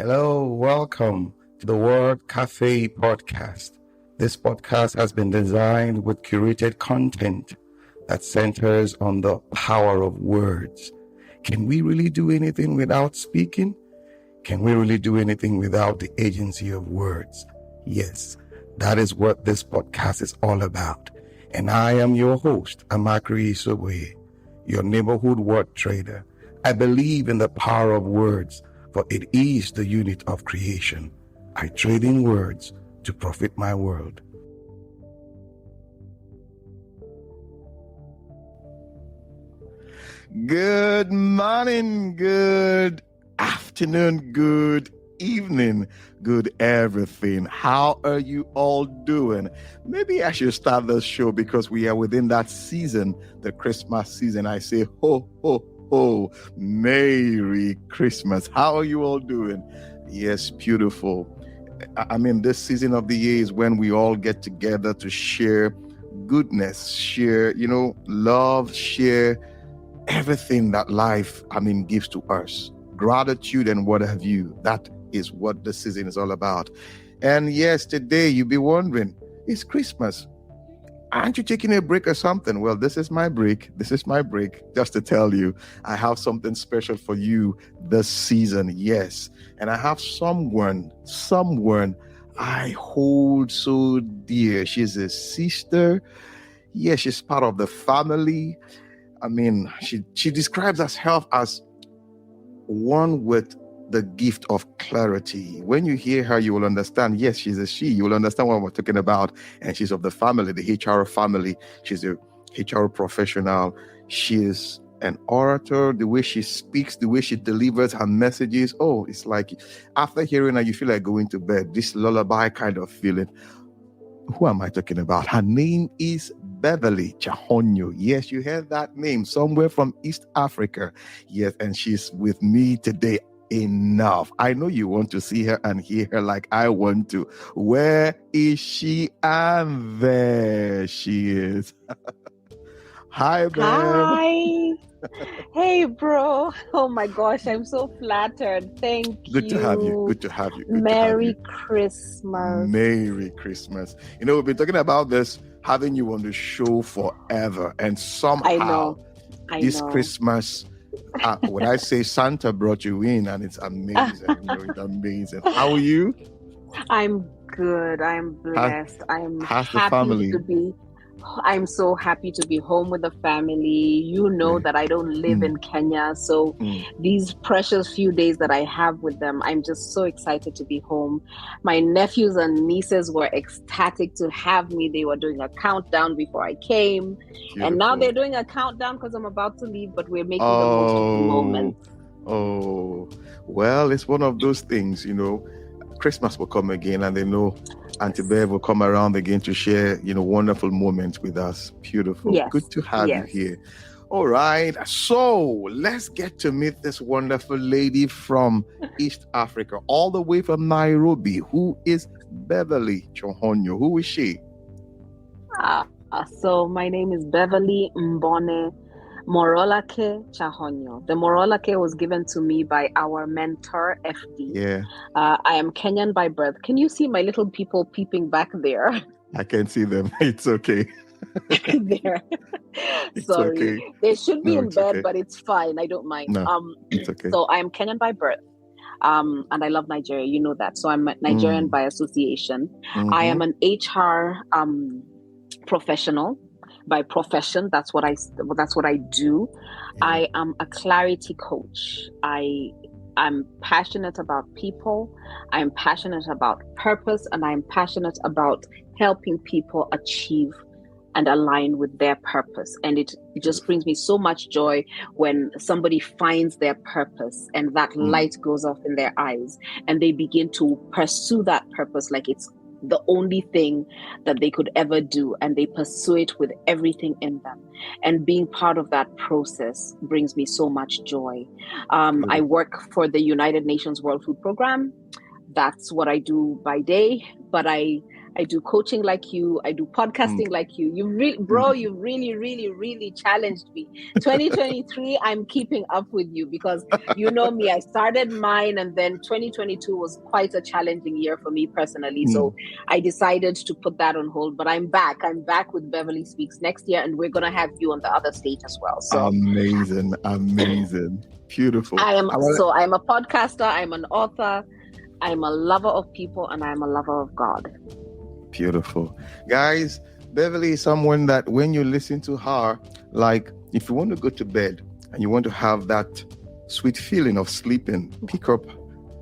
Hello, welcome to the Word Cafe podcast. This podcast has been designed with curated content that centers on the power of words. Can we really do anything without speaking? Can we really do anything without the agency of words? Yes, that is what this podcast is all about. And I am your host, Amakri Isobwe, your neighborhood word trader. I believe in the power of words, for it is the unit of creation. I trade in words to profit my world. Good morning, good afternoon, good evening, good everything. How are you all doing? Maybe I should start this show because we are within that season, the Christmas season. I say, ho, ho, ho, Merry Christmas. How are you all doing? Yes, beautiful. I mean, this season of the year is when we all get together to share goodness, share, love, share everything that life, gives to us. Gratitude and what have you. That is what the season is all about. And yes, today you'll be wondering, it's Christmas. Aren't you taking a break or something? Well, this is my break. Just to tell you, I have something special for you this season. Yes. And I have someone I hold so dear. She's a sister. Yes, she's part of the family. She describes herself as one with the gift of clarity. When you hear her, you will understand, yes, she's a she. You will understand what we're talking about. And she's of the family, the HR family. She's a HR professional. She's an orator. The way she speaks, the way she delivers her messages. Oh, it's like after hearing her, you feel like going to bed. This lullaby kind of feeling. Who am I talking about? Her name is Beverly Chahonyo. Yes, you heard that name, somewhere from East Africa. Yes, and she's with me today. Enough. I know you want to see her and hear her like I want to. Where is she? And there she is. Hi, Bev. Hi. Hey, bro. Oh my gosh, I'm so flattered. Thank you. Good to have you. Merry Christmas. Merry Christmas. We've been talking about this, having you on the show forever. And somehow, this Christmas, when I say Santa brought you in, and it's amazing. It's amazing. How are you? I'm good. I'm blessed. How's the family? I'm so happy to be home with the family. You know that I don't live in Kenya. So these precious few days that I have with them, I'm just so excited to be home. My nephews and nieces were ecstatic to have me. They were doing a countdown before I came. Beautiful. And now they're doing a countdown because I'm about to leave, but we're making the most of the moment. Oh, well, it's one of those things, Christmas will come again, and they know Auntie Bev will come around again to share, wonderful moments with us. Beautiful. Yes. Good to have you here. All right. So let's get to meet this wonderful lady from East Africa, all the way from Nairobi. Who is Beverly Chahonyo? Who is she? So my name is Beverly Mbone Morolake Chahonyo. The Morolake was given to me by our mentor, FD. Yeah. I am Kenyan by birth. Can you see my little people peeping back there? I can see them. It's okay. There. Sorry. Okay. They should be in bed, but it's fine. I don't mind. No, it's okay. So I am Kenyan by birth. And I love Nigeria. You know that. So I'm Nigerian by association. Mm-hmm. I am an HR professional. By profession, that's what I do. Yeah. I am a clarity coach. I'm passionate about people. I'm passionate about purpose, and I'm passionate about helping people achieve and align with their purpose. And it just brings me so much joy when somebody finds their purpose and that light goes off in their eyes and they begin to pursue that purpose like it's the only thing that they could ever do, and they pursue it with everything in them. And being part of that process brings me so much joy. I work for the United Nations World Food Program. That's what I do by day, but I I do coaching like you. I do podcasting like you. You really, really, really challenged me. 2023, I'm keeping up with you because you know me. I started mine, and then 2022 was quite a challenging year for me personally. So I decided to put that on hold. But I'm back. I'm back with Beverly Speaks next year, and we're gonna have you on the other stage as well. So amazing, beautiful. I'm a podcaster. I'm an author. I'm a lover of people, and I'm a lover of God. Beautiful. Guys, Beverly is someone that when you listen to her, like if you want to go to bed and you want to have that sweet feeling of sleeping, pick up,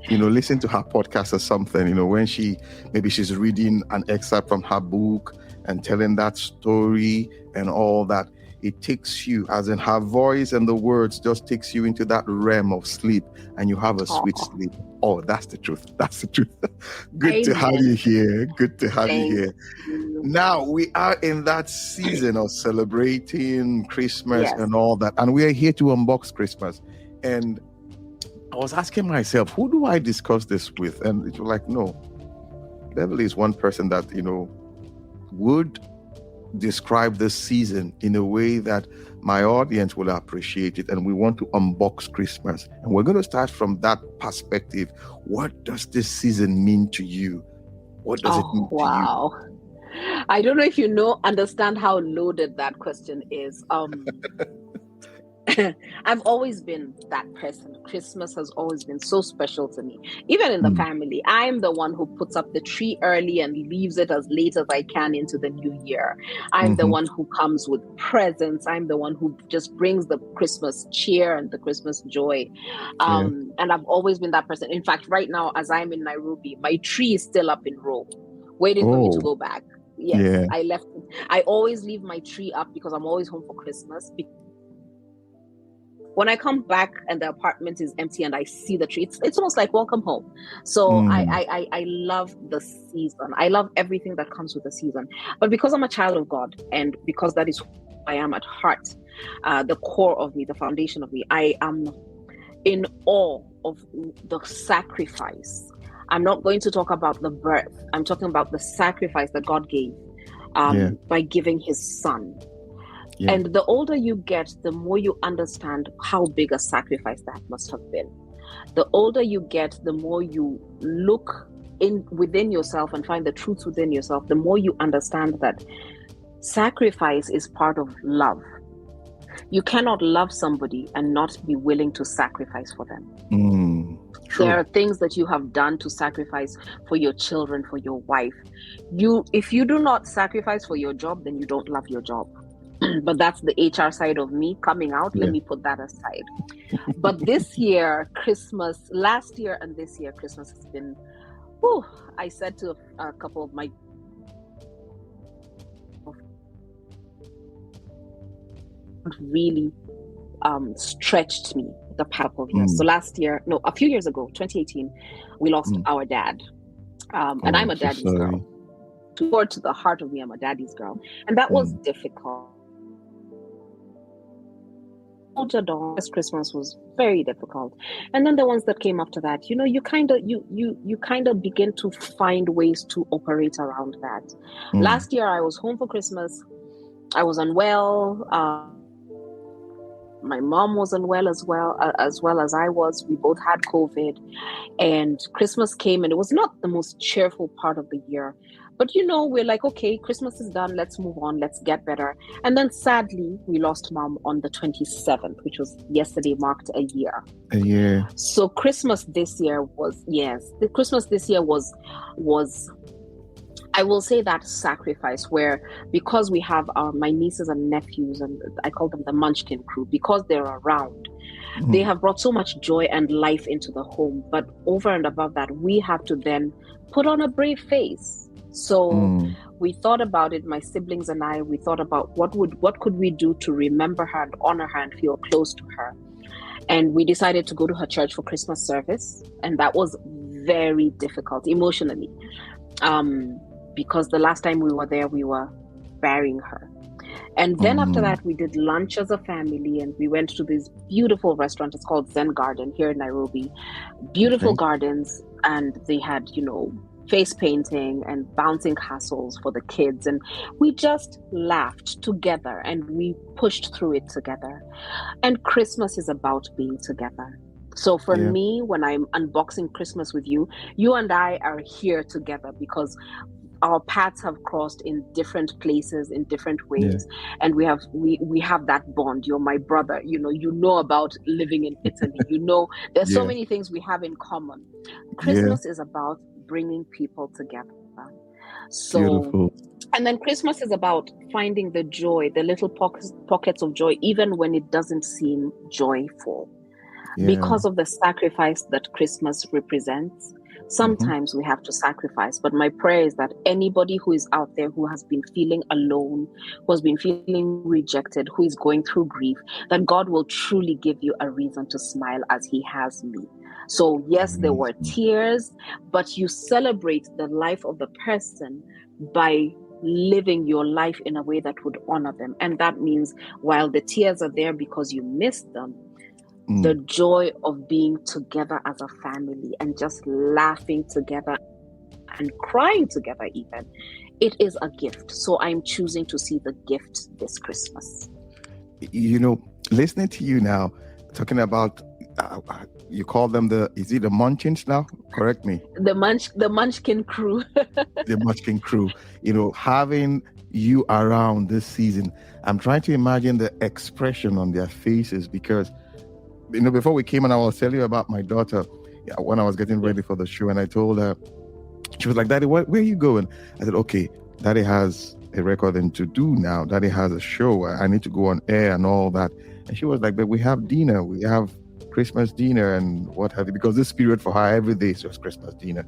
listen to her podcast or something, when maybe she's reading an excerpt from her book and telling that story and all that. It takes you, as in her voice and the words just takes you into that realm of sleep, and you have a sweet sleep. Oh, that's the truth. Good Amen. to have you here. Now, we are in that season of celebrating Christmas and all that, and we are here to unbox Christmas. And I was asking myself, who do I discuss this with? And it was like, no, Beverly is one person that, would describe this season in a way that my audience will appreciate it, and we want to unbox Christmas, and we're going to start from that perspective. What does this season mean to you? What does it mean to you? I don't know if understand how loaded that question is. I've always been that person. Christmas has always been so special to me. Even in the family, I'm the one who puts up the tree early and leaves it as late as I can into the new year. I'm the one who comes with presents. I'm the one who just brings the Christmas cheer and the Christmas joy. And I've always been that person. In fact, right now, as I'm in Nairobi, my tree is still up in Rome, waiting for me to go back. Yes, I left it. I always leave my tree up because I'm always home for Christmas. When I come back and the apartment is empty and I see the tree, it's almost like welcome home. So I love the season. I love everything that comes with the season. But because I'm a child of God, and because that is who I am at heart, the core of me, the foundation of me, I am in awe of the sacrifice. I'm not going to talk about the birth. I'm talking about the sacrifice that God gave by giving his son. Yeah. And the older you get, the more you understand how big a sacrifice that must have been. The older you get, the more you look within yourself and find the truth within yourself, the more you understand that sacrifice is part of love. You cannot love somebody and not be willing to sacrifice for them. There are things that you have done to sacrifice for your children, for your wife. If you do not sacrifice for your job, then you don't love your job. But that's the HR side of me coming out. Let me put that aside. But this year, last year and this year, Christmas has been, I said to a couple of my really stretched me the past couple of years. So a few years ago, 2018, we lost our dad. And I'm a daddy's girl. Toward to the heart of me, I'm a daddy's girl. And that was difficult. This Christmas was very difficult, and then the ones that came after that, you kind of begin to find ways to operate around that. Last year I was home for Christmas. I was unwell. My mom was unwell as well as I was. We both had COVID, and Christmas came, and it was not the most cheerful part of the year. But we're like, okay, Christmas is done. Let's move on. Let's get better. And then sadly, we lost mom on the 27th, which was yesterday, marked a year. A year. So Christmas this year was, I will say, that sacrifice where, because we have my nieces and nephews, and I call them the Munchkin crew, because they're around, they have brought so much joy and life into the home. But over and above that, we have to then put on a brave face. So we thought about it, my siblings and I, we thought about what could we do to remember her and honor her and feel close to her. And we decided to go to her church for Christmas service. And that was very difficult emotionally, because the last time we were there, we were burying her. And then after that, we did lunch as a family, and we went to this beautiful restaurant. It's called Zen Garden here in Nairobi. Beautiful gardens. And they had, face painting and bouncing castles for the kids. And we just laughed together and we pushed through it together. And Christmas is about being together. So for Yeah. me, when I'm unboxing Christmas with you, you and I are here together because our paths have crossed in different places in different Yeah. ways, and we have that bond. You're my brother, you know about living in Italy, there's so Yeah. many things we have in common. Yeah. Christmas is about bringing people together. So, Beautiful. and then Christmas is about finding the joy, the little pockets of joy, even when it doesn't seem joyful, Yeah. because of the sacrifice that Christmas represents. Mm-hmm. Sometimes we have to sacrifice, but my prayer is that anybody who is out there who has been feeling alone, who has been feeling rejected, who is going through grief, that God will truly give you a reason to smile as He has me. So, yes, there were Amazing. tears, but you celebrate the life of the person by living your life in a way that would honor them. And that means while the tears are there because you miss them, the joy of being together as a family and just laughing together and crying together, even, it is a gift. So I'm choosing to see the gift this Christmas. Listening to you now, talking about, you call them is it the Munchkins now? Correct me. The Munchkin crew. The Munchkin crew. Having you around this season, I'm trying to imagine the expression on their faces because, before we came on, I was telling you about my daughter when I was getting ready for the show, and I told her, she was like, "Daddy, where are you going?" I said, "Okay, Daddy has a recording to do now. Daddy has a show. I need to go on air and all that." And she was like, "But we have dinner. We have Christmas dinner and what have you." Because this period for her, every day is just Christmas dinner.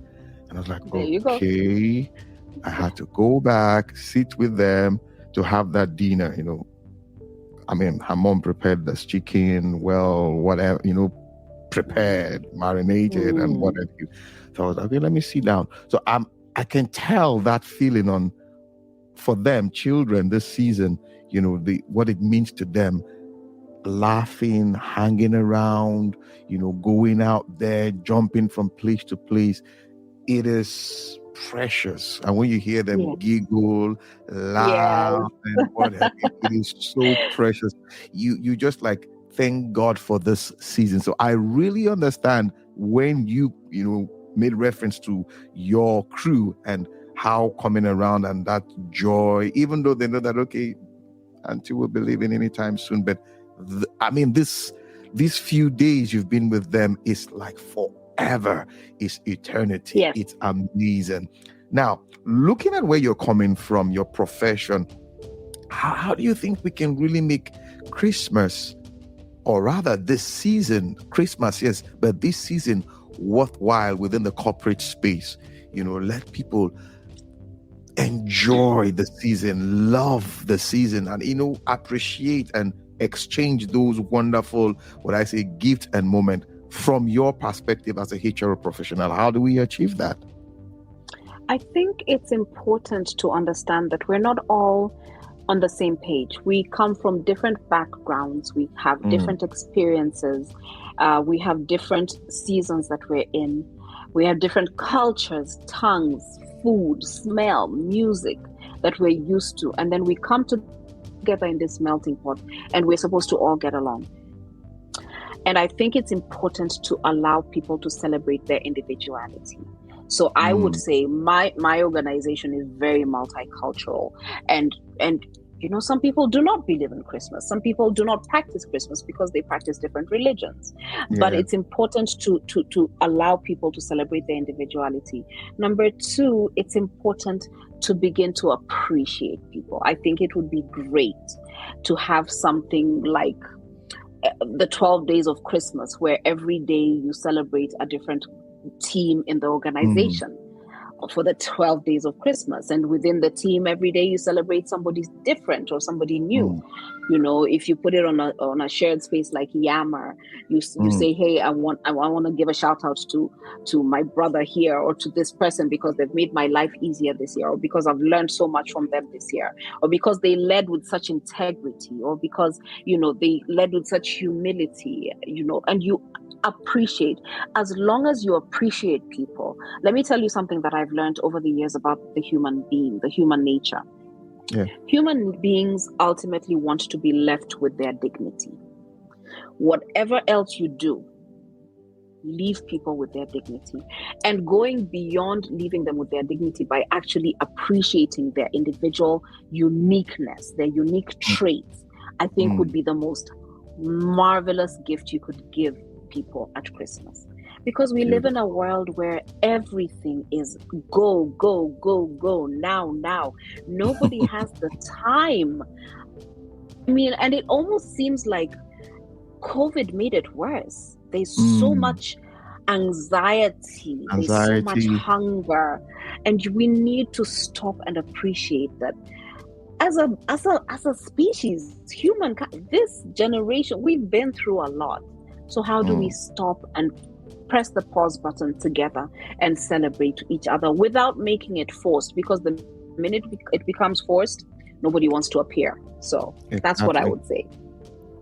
And I was like, There you go. okay. I had to go back, sit with them to have that dinner. I mean, her mom prepared this chicken, whatever, prepared, marinated, and what have you. So I was like, okay, let me sit down. So I can tell that feeling for them, children, this season, what it means to them, laughing, hanging around, going out there, jumping from place to place. It is precious. And when you hear them giggle, laugh, and what have you, it is so precious. You just like thank God for this season. So I really understand when you made reference to your crew and how coming around and that joy, even though they know that, okay, Auntie will be leaving anytime soon. But these few days you've been with them is like forever, is eternity. Yes. It's amazing. Now, looking at where you're coming from, your profession, how do you think we can really make Christmas, or rather this season, Christmas, yes, but this season worthwhile within the corporate space? Let people enjoy the season, love the season, and appreciate and exchange those wonderful, what I say, gifts and moment from your perspective as a HR professional. How do we achieve that? I think it's important to understand that we're not all on the same page. We come from different backgrounds. We have different experiences. We have different seasons that we're in. We have different cultures, tongues, food, smell, music that we're used to. And then we come together in this melting pot and we're supposed to all get along. And I think it's important to allow people to celebrate their individuality. So I would say my organization is very multicultural, and some people do not believe in Christmas. Some people do not practice Christmas because they practice different religions. Yeah. But it's important to allow people to celebrate their individuality. Number two, it's important to begin to appreciate people. I think it would be great to have something like the 12 days of Christmas, where every day you celebrate a different team in the organization for the 12 days of Christmas. And within the team, every day you celebrate somebody different or somebody new. If you put it on a shared space like Yammer, you say, hey, I want to give a shout out to my brother here, or to this person because they've made my life easier this year, or because I've learned so much from them this year, or because they led with such integrity, or because they led with such humility, and you appreciate. As long as you appreciate people, let me tell you something that I've learned over the years about the human being, the human nature. Yeah. Human beings ultimately want to be left with their dignity. Whatever else you do, leave people with their dignity, and going beyond leaving them with their dignity by actually appreciating their individual uniqueness, their unique traits, I think would be the most marvelous gift you could give people at Christmas. Because we live in a world where everything is go, go, go, go, now, now. Nobody has the time. I mean, and it almost seems like COVID made it worse. There's so much anxiety, there's so much hunger, and we need to stop and appreciate that. As a species, humankind, this generation, we've been through a lot. So how do we stop and press the pause button together and celebrate each other without making it forced? Because the minute it becomes forced, nobody wants to appear. So that's what I would say.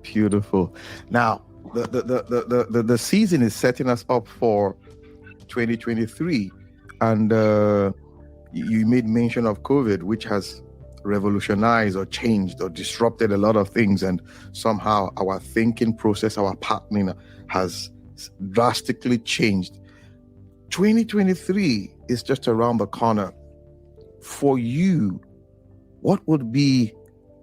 Beautiful. Now, the season is setting us up for 2023, and you made mention of COVID, which has revolutionized or changed or disrupted a lot of things, and somehow our thinking process, our partnering has drastically changed. 2023 is just around the corner. For you, what would be,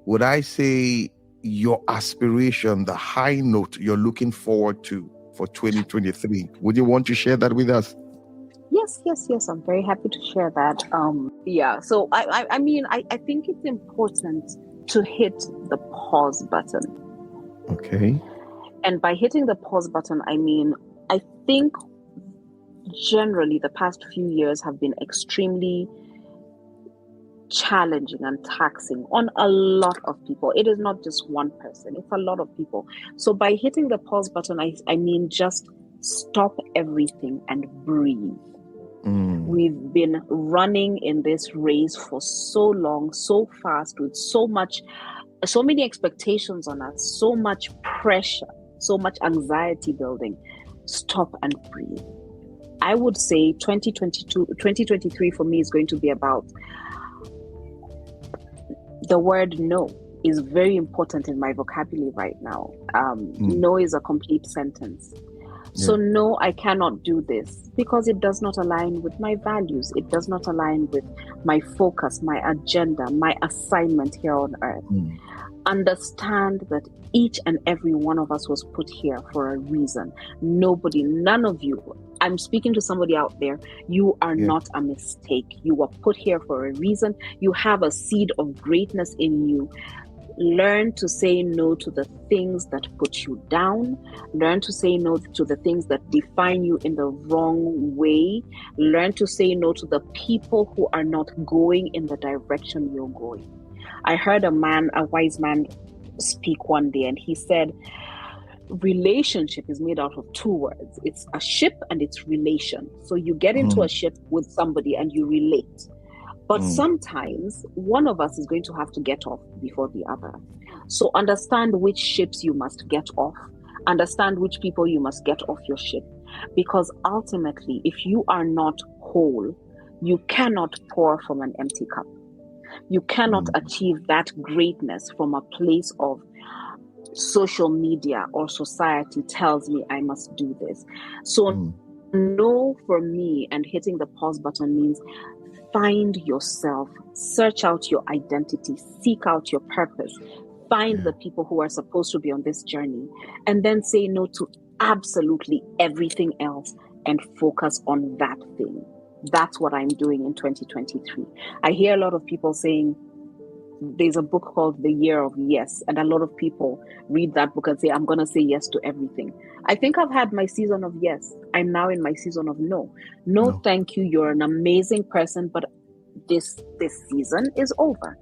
would I say, your aspiration, the high note you're looking forward to for 2023? Would you want to share that with us? Yes. I'm very happy to share that. So I mean, I think it's important to hit the pause button. Okay. And by hitting the pause button, I mean, I think generally the past few years have been extremely challenging and taxing on a lot of people. It is not just one person, it's a lot of people. So by hitting the pause button, I mean just stop everything and breathe. We've been running in this race for so long, so fast, with so many expectations on us, so much pressure, so much anxiety building. Stop and breathe. I would say 2023 for me is going to be about the word no is very important in my vocabulary right now. No is a complete sentence. So no, I cannot do this because it does not align with my values. It does not align with my focus, my agenda, my assignment here on earth. Understand that each and every one of us was put here for a reason. None of you, I'm speaking to somebody out there, you are not a mistake. You were put here for a reason. You have a seed of greatness in you. Learn to say no to the things that put you down. Learn to say no to the things that define you in the wrong way. Learn to say no to the people who are not going in the direction you're going. I heard a wise man speak one day, and he said, relationship is made out of two words. It's a ship and it's relation. So you get into a ship with somebody and you relate. But sometimes one of us is going to have to get off before the other. So understand which ships you must get off. Understand which people you must get off your ship. Because ultimately, if you are not whole, you cannot pour from an empty cup. You cannot achieve that greatness from a place of social media or society tells me I must do this. So no for me, and hitting the pause button means find yourself, search out your identity, seek out your purpose, find the people who are supposed to be on this journey, and then say no to absolutely everything else and focus on that thing. That's what I'm doing in 2023. I hear a lot of people saying, there's a book called The Year of Yes, and a lot of people read that book and say, I'm going to say yes to everything. I think I've had my season of yes. I'm now in my season of no. No, thank you. You're an amazing person, but this season is over.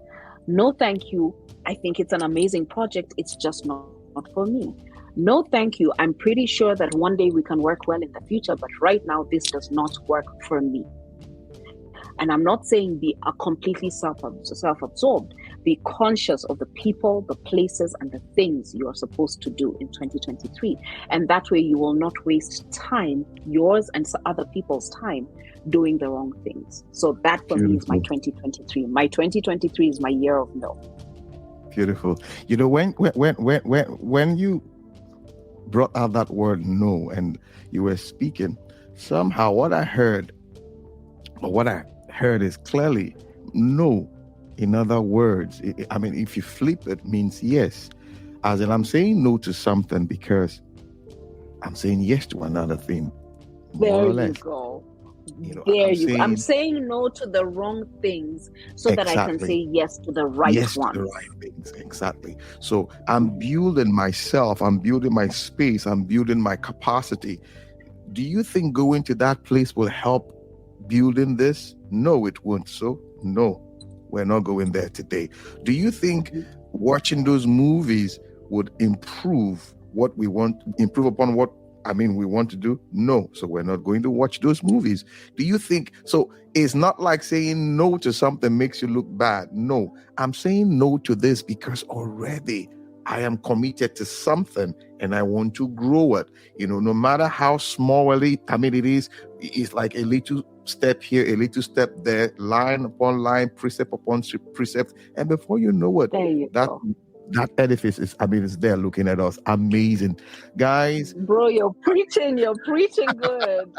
No, thank you. I think it's an amazing project. It's just not for me. No, thank you. I'm pretty sure that one day we can work well in the future, but right now this does not work for me. And I'm not saying be a completely self-absorbed, Be conscious of the people, the places, and the things you are supposed to do in 2023. And that way you will not waste time, yours and other people's time, doing the wrong things. So that for me is my 2023. My 2023 is my year of no. Beautiful. You know, when you brought out that word no and you were speaking, somehow what I heard is clearly no. In other words, I mean, if you flip it, means yes. As in, I'm saying no to something because I'm saying yes to another thing. There you go. You know, I'm saying no to the wrong things so that I can say yes to the right ones. To the right things, exactly. So I'm building myself, I'm building my space, I'm building my capacity. Do you think going to that place will help building this? No, it won't. So no, we're not going there today. Do you think watching those movies would improve upon what we want to do? No. So we're not going to watch those movies. Do you think so? It's not like saying no to something makes you look bad. No, I'm saying no to this because already I am committed to something and I want to grow it. You know, no matter how small it is, it's like a little step here, a little step there, line upon line, precept upon precept. And before you know it, that edifice is there looking at us. Amazing. Guys. Bro, you're preaching good.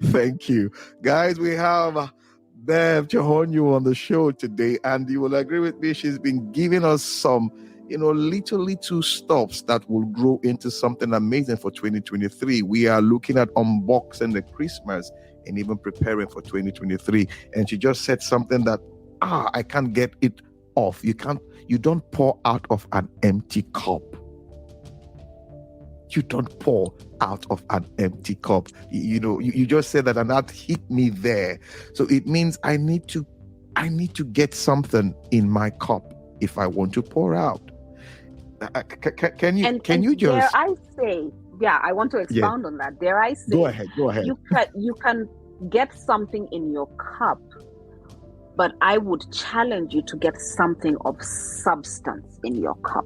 Thank you. Guys, we have Bev Chahonyo on the show today, and you will agree with me, she's been giving us some, little stops that will grow into something amazing for 2023. We are looking at unboxing the Christmas and even preparing for 2023. And she just said something that, I can't get it off. You don't pour out of an empty cup. You don't pour out of an empty cup. You just said that, and that hit me there. So it means I need to get something in my cup if I want to pour out. Can you just? Dare I say? Yeah, I want to expound on that. Dare I say? Go ahead. You can get something in your cup, but I would challenge you to get something of substance in your cup.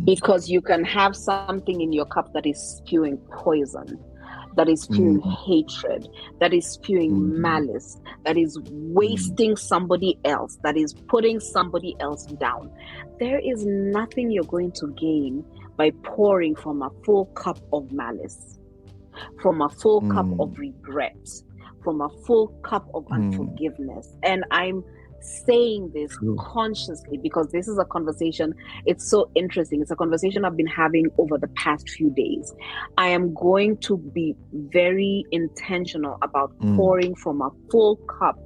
Because you can have something in your cup that is spewing poison, that is spewing hatred, that is spewing malice, that is wasting somebody else, that is putting somebody else down. There is nothing you're going to gain by pouring from a full cup of malice, from a full cup of regret, from a full cup of unforgiveness. And I'm saying this consciously because this is a conversation. It's so interesting. It's a conversation I've been having over the past few days. I am going to be very intentional about pouring from a full cup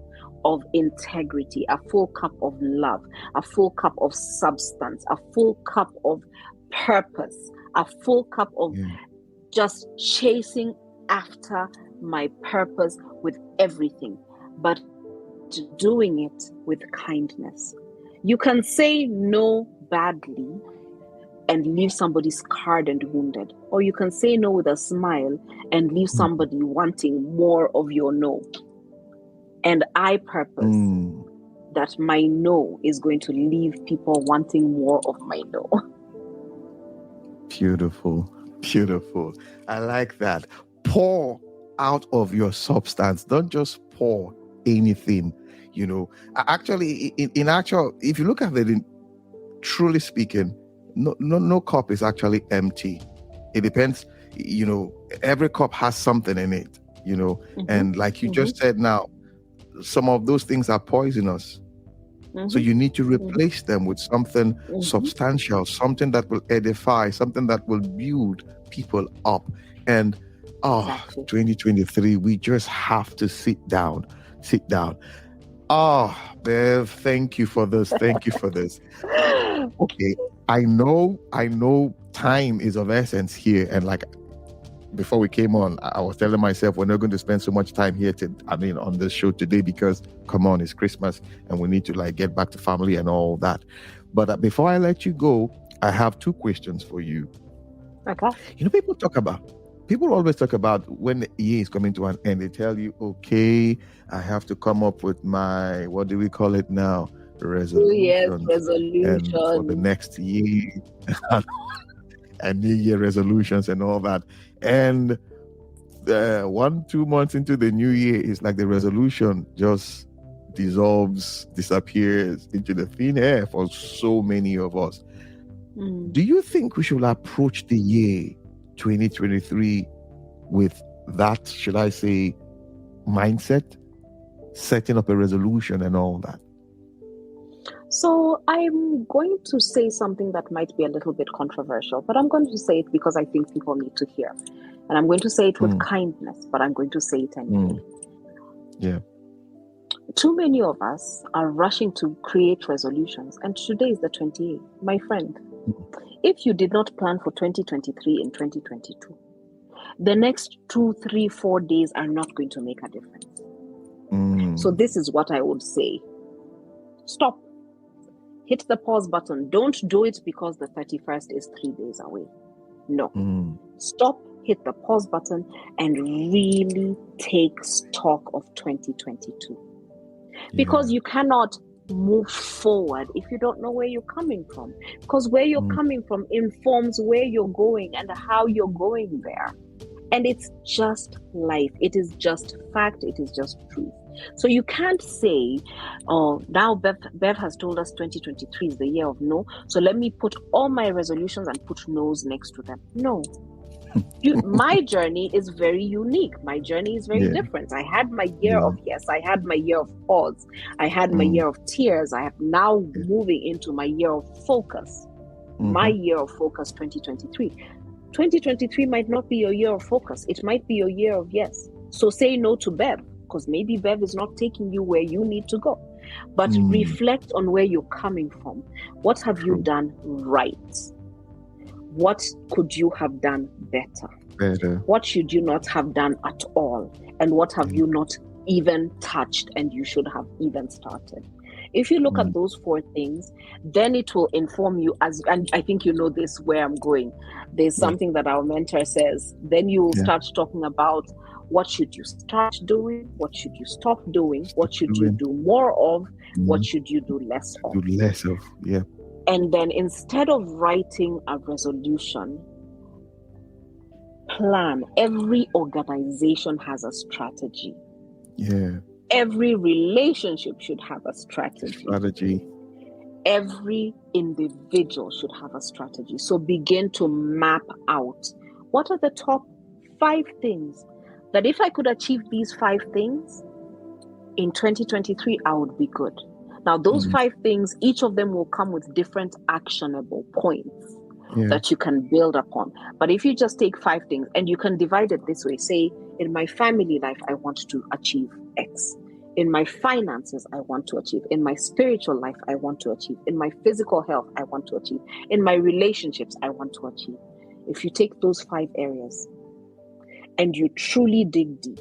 of integrity, a full cup of love, a full cup of substance, a full cup of purpose, a full cup of just chasing after my purpose with everything, but doing it with kindness. You can say no badly and leave somebody scarred and wounded, or you can say no with a smile and leave somebody wanting more of your no. And I purpose that my no is going to leave people wanting more of my no. Beautiful. I like that. Pour out of your substance. Don't just pour anything. Actually, if you look at it, truly speaking, no cup is actually empty. It depends. Every cup has something in it. And like you just said, now some of those things are poisonous. So you need to replace them with something substantial, something that will edify, something that will build people up. And 2023, we just have to sit down. Bev, thank you for this. Okay, I know time is of essence here, and like before we came on, I was telling myself we're not going to spend so much time here on this show today because come on, it's Christmas and we need to get back to family and all that. But before I let you go, I have two questions for you. Okay. People always talk about when the year is coming to an end, they tell you, okay, I have to come up with my, what do we call it now? resolutions, and for the resolution. next year, and New Year resolutions and all that. And 1-2 months into the new year, it's like the resolution just disappears into the thin air for so many of us. Do you think we should approach the year 2023 with that, should I say, mindset, setting up a resolution and all that? So I'm going to say something that might be a little bit controversial, but I'm going to say it because I think people need to hear. And I'm going to say it with kindness, but I'm going to say it anyway. Yeah. Too many of us are rushing to create resolutions, and today is the 28th. My friend, if you did not plan for 2023 in 2022, the next 2, 3, 4 days are not going to make a difference. So this is what I would say. Stop. Hit the pause button. Don't do it because the 31st is 3 days away. No. Stop, hit the pause button, and really take stock of 2022. Because you cannot move forward if you don't know where you're coming from. Because where you're coming from informs where you're going and how you're going there. And it's just life. It is just fact. It is just truth. So you can't say, oh, now Bev has told us 2023 is the year of no. So let me put all my resolutions and put no's next to them. No. My journey is very unique. My journey is very different. I had my year of yes. I had my year of pause. I had my year of tears. I am now moving into my year of focus. My year of focus, 2023. 2023 might not be your year of focus. It might be your year of yes. So say no to Bev, because maybe Bev is not taking you where you need to go. But reflect on where you're coming from. What have you done right? What could you have done better? What should you not have done at all? And what have you not even touched and you should have even started? If you look at those 4 things, then it will inform you and I think you know this where I'm going. There's something that our mentor says. Then you will start talking about what should you start doing, what should you stop doing, what should you do more of, what should you do less of. And then instead of writing a resolution, plan. Every organization has a strategy. Every relationship should have a strategy. Every individual should have a strategy. So begin to map out what are the top 5 things that if I could achieve these 5 things in 2023, I would be good. Now, those 5 things, each of them will come with different actionable points that you can build upon. But if you just take 5 things and you can divide it this way, say, in my family life, I want to achieve X. In my finances, I want to achieve. In my spiritual life, I want to achieve. In my physical health, I want to achieve. In my relationships, I want to achieve. If you take those 5 areas and you truly dig deep,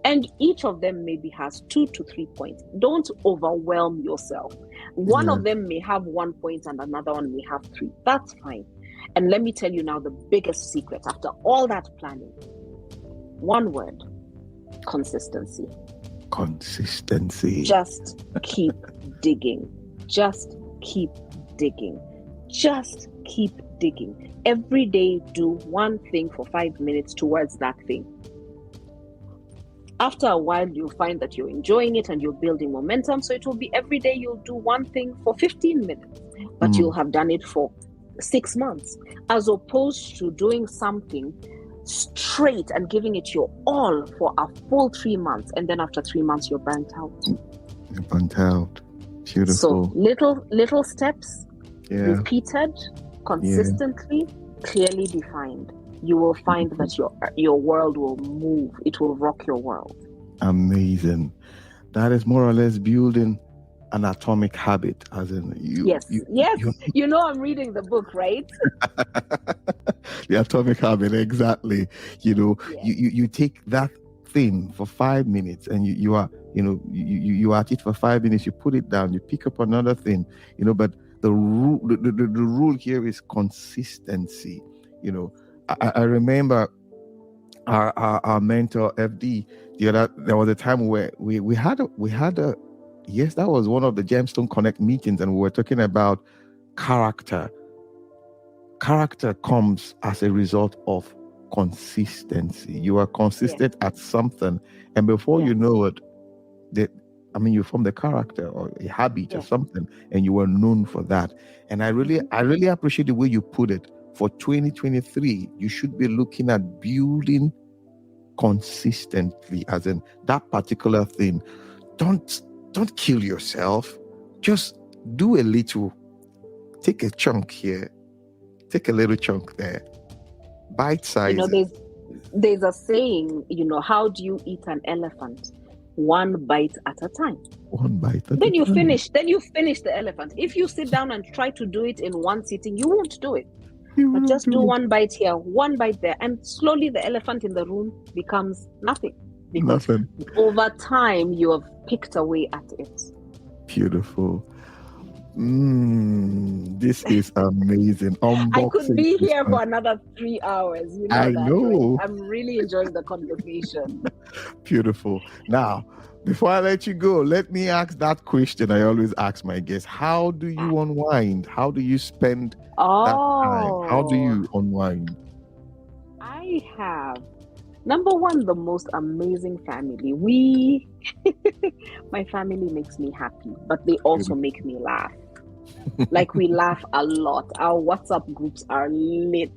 and each of them maybe has 2 to 3 points. Don't overwhelm yourself. One of them may have 1 point and another one may have 3. That's fine. And let me tell you now the biggest secret after all that planning. 1 word: consistency. Consistency. Just keep digging. Just keep digging. Just keep digging. Every day, do one thing for 5 minutes towards that thing. After a while, you'll find that you're enjoying it and you're building momentum. So it will be every day you'll do one thing for 15 minutes, but you'll have done it for 6 months, as opposed to doing something straight and giving it your all for a full 3 months. And then after 3 months, you're burnt out. You're burnt out. Beautiful. So little steps, repeated, consistently, clearly defined. You will find that your world will move. It will rock your world. Amazing. That is more or less building an atomic habit, as in you. Yes. You know, I'm reading the book, right? The atomic habit, exactly. You know, you take that thing for 5 minutes, and you are at it for 5 minutes. You put it down. You pick up another thing. But the rule here is consistency. I remember our mentor FD. There was a time where we had Yes, that was one of the Gemstone Connect meetings, and we were talking about character. Character comes as a result of consistency. You are consistent at something, and before you know it, you form the character or a habit or something, and you are known for that. And I really appreciate the way you put it. For 2023, you should be looking at building consistently, as in that particular thing. Don't kill yourself. Just do a little. Take a chunk here. Take a little chunk there. Bite sizes. There's a saying, how do you eat an elephant? One bite at a time. One bite at a time. Then you finish the elephant. If you sit down and try to do it in one sitting, you won't do it. But just do one bite here, one bite there, and slowly the elephant in the room becomes nothing. Because over time, you have picked away at it. Beautiful. This is amazing. I could be here for another 3 hours. I know. Right? I'm really enjoying the conversation. Beautiful. Now, before I let you go, let me ask that question I always ask my guests. How do you unwind? How do you spend that time? How do you unwind? I have, number one, the most amazing family. My family makes me happy, but they also make me laugh. Like, we laugh a lot. Our WhatsApp groups are lit.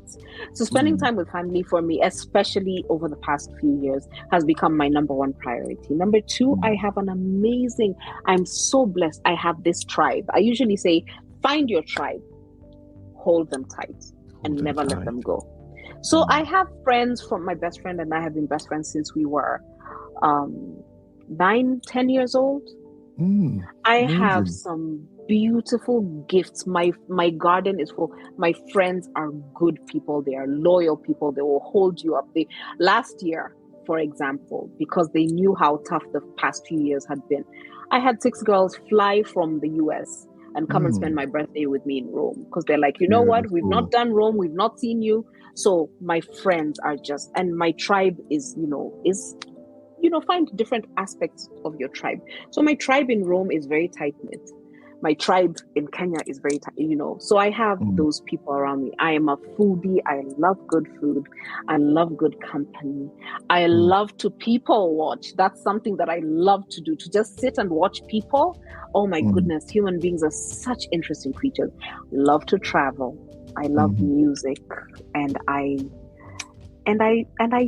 So spending time with family for me, especially over the past few years, has become my number one priority. Number two, I'm so blessed. I have this tribe. I usually say, find your tribe, hold them tight, and never let them go. So I have friends. From my best friend and I have been best friends since we were 9-10 years old. I have some beautiful gifts. My garden is full. My friends are good people. They are loyal people. They will hold you up. Last year, for example, because they knew how tough the past few years had been, I had 6 girls fly from the US and come and spend my birthday with me in Rome, because they're like, you know what, we've not done Rome, we've not seen you. So my friends are and my tribe is find different aspects of your tribe. So my tribe in Rome is very tight-knit. My tribe in Kenya is very tight, So I have those people around me. I am a foodie. I love good food. I love good company. I love to people watch. That's something that I love to do, to just sit and watch people. Oh my goodness, human beings are such interesting creatures. Love to travel. I love music, and I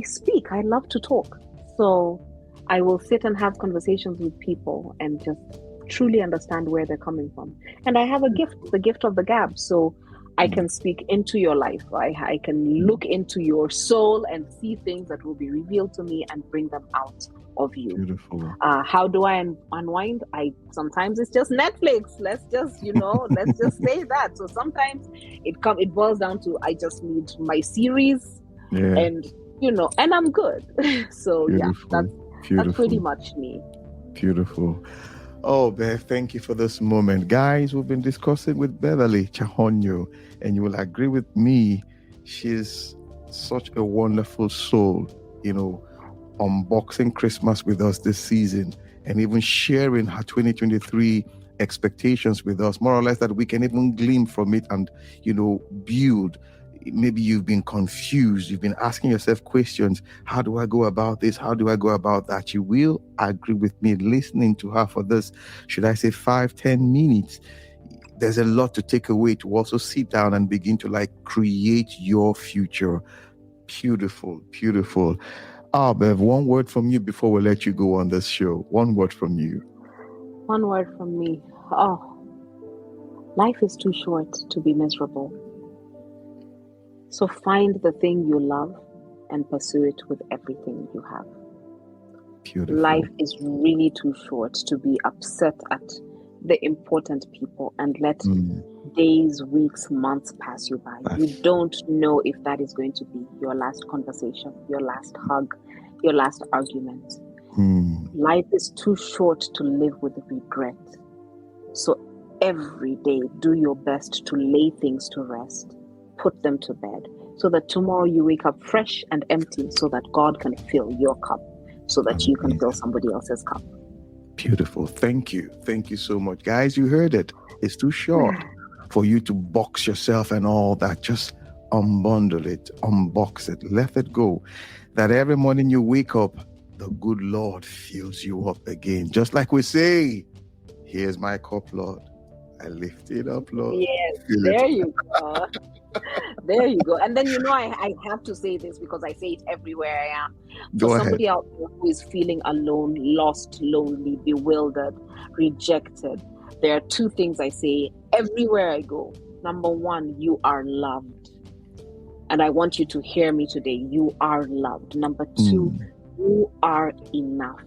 speak. I love to talk. So I will sit and have conversations with people and just truly understand where they're coming from. And I have a gift, the gift of the gab. So I can speak into your life. I can look into your soul and see things that will be revealed to me and bring them out of you. Beautiful. How do I unwind? Sometimes it's just Netflix. Let's just say that. So sometimes it boils down to, I just need my series and I'm good. So Beautiful. that's pretty much me. Beautiful. Oh, Bev, thank you for this moment. Guys, we've been discussing with Beverly Chahonyo, and you will agree with me, she's such a wonderful soul, unboxing Christmas with us this season, and even sharing her 2023 expectations with us, more or less, that we can even glean from it and, build. Maybe you've been confused. You've been asking yourself questions. How do I go about this? How do I go about that? You will agree with me listening to her for this, should I say 5-10 minutes. There's a lot to take away, to also sit down and begin to create your future. Beautiful, beautiful. Bev, one word from you before we let you go on this show. One word from you. One word from me. Life is too short to be miserable. So find the thing you love and pursue it with everything you have. Beautiful. Life is really too short to be upset at the important people and let days, weeks, months pass you by. You don't know if that is going to be your last conversation, your last hug, your last argument. Life is too short to live with regret. So every day, do your best to lay things to rest. Put them to bed, so that tomorrow you wake up fresh and empty, so that God can fill your cup, so that you can fill somebody else's cup. Beautiful. Thank you. Thank you so much. Guys, you heard it. It's too short for you to box yourself and all that. Just unbundle it, unbox it, let it go. That every morning you wake up, the good Lord fills you up again. Just like we say, here's my cup, Lord. I lift it up, Lord. Yes, Feel there it. you go. There you go. And then, I have to say this because I say it everywhere I am. For Go ahead. somebody out there who is feeling alone, lost, lonely, bewildered, rejected, there are two things I say everywhere I go. Number one, you are loved. And I want you to hear me today. You are loved. Number two, you are enough.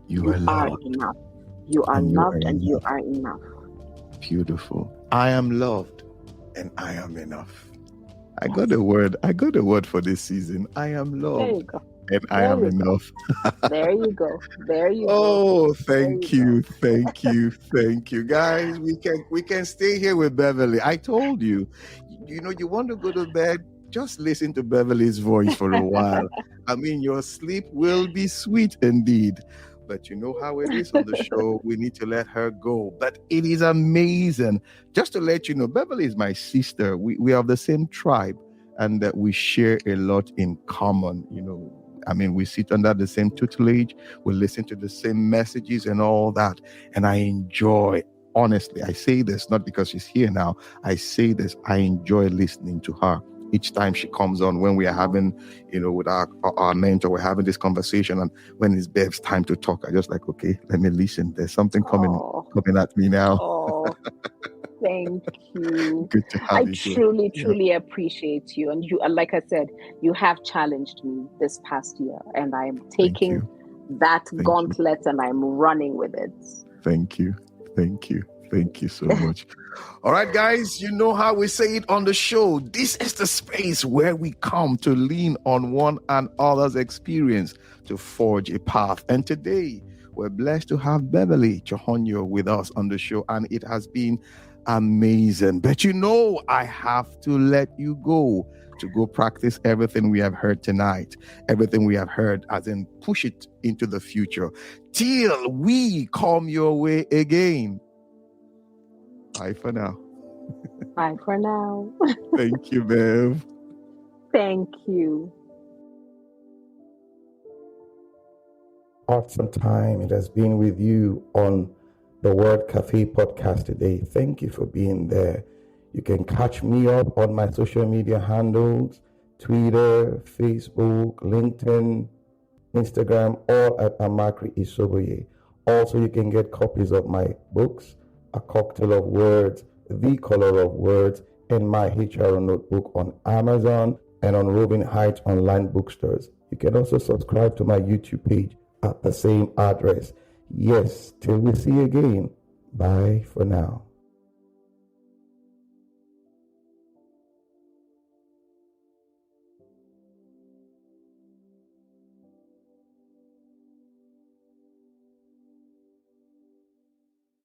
You are loved. Enough. You are loved and you are enough. Beautiful. I am loved and I am enough. I got a word. I got a word for this season. I am loved. There you go. And I am enough. There you go. There you go. Oh, thank you. Thank you. Thank you. Guys, we can stay here with Beverly. I told you, you want to go to bed, just listen to Beverly's voice for a while. I mean, your sleep will be sweet indeed. But you know how it is on the show. We need to let her go. But it is amazing. Just to let you know, Beverly is my sister. We are of the same tribe and that we share a lot in common. I mean, we sit under the same tutelage. We listen to the same messages and all that. And I enjoy, honestly, I say this not because she's here now. I say this, I enjoy listening to her. Each time she comes on, when we are having, with our mentor, we're having this conversation, and when it's Bev's time to talk, I just like, okay, let me listen. There's something coming at me now. Oh, thank you. Good to have you. I truly appreciate you. And you, like I said, you have challenged me this past year, and I'm taking that gauntlet and I'm running with it. Thank you. Thank you. Thank you so much. All right, guys, you know how we say it on the show. This is the space where we come to lean on one another's experience to forge a path. And today, we're blessed to have Beverly Chahonyo with us on the show, and it has been amazing. But I have to let you go to go practice everything we have heard tonight, everything we have heard, as in push it into the future till we come your way again. Bye for now. Bye for now. Thank you, Bev. Thank you. Awesome time it has been with you on the Word Cafe podcast today. Thank you for being there. You can catch me up on my social media handles, Twitter, Facebook, LinkedIn, Instagram, all at Amakri Isoboye. Also, you can get copies of my books, A Cocktail of Words, The Color of Words, and my HR notebook on Amazon and on Robin Heights online bookstores. You can also subscribe to my YouTube page at the same address. Yes, till we see you again. Bye for now.